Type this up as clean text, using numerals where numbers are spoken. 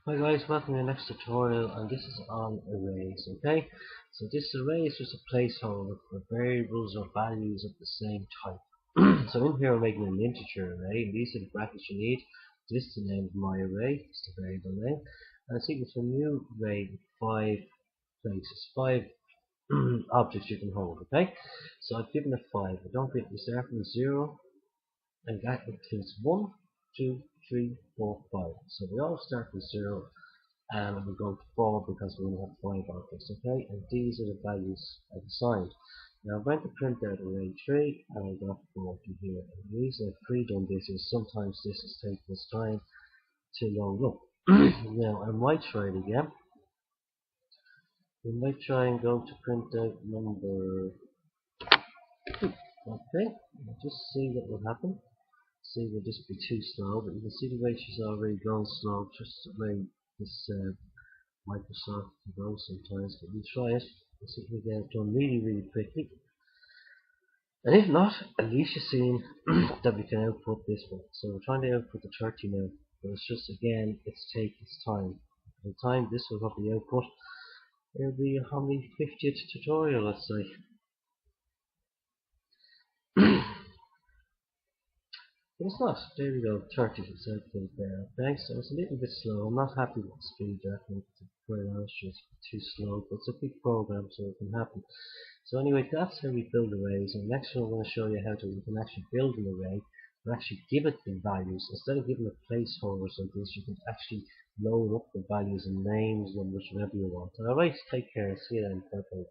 Hi guys, welcome to the next tutorial, and this is on arrays. Okay, so this array is just a placeholder for variables or values of the same type. So in here we're making an integer array, and these are the brackets you need. This is the name of my array, it's the variable name, and it's equal to a new array with 5 places, 5 objects you can hold. Okay, so I've given it 5. I don't get, we start from 0, and that includes 1, 2, 3, 4, 5. So we all start with 0, and we're going to 4 because we only have 5 objects. Okay, and these are the values I've assigned. Now I'm going to print out array 3, and I've got 40 here. And the reason I've pre-done this is sometimes this is taking its time to load up. Now I might try it again. We might try and go to print out number 2. Okay, just see what will happen. See, will this be too slow? But you can see the way she's already going slow, just the way this Microsoft can go sometimes. But we'll try it and see if we get it done really quickly. And if not, at least you've seen that we can output this one. So we're trying to output the 30 now, but it's just, again, it's taking its time. By the time this will probably output, it'll be how many 50th tutorial, let's say. But it's not. There we go, 30 is output there. Okay, so it's a little bit slow. I'm not happy with the speed there. I think, to be quite honest, it's too slow, but it's a big program, so it can happen. So anyway, that's how we build arrays. And next one I'm going to show you how to you can actually build an array and actually give it the values. Instead of giving it placeholders like this, you can actually load up the values and names, numbers, whatever you want. Alright, take care. See you then. Bye bye.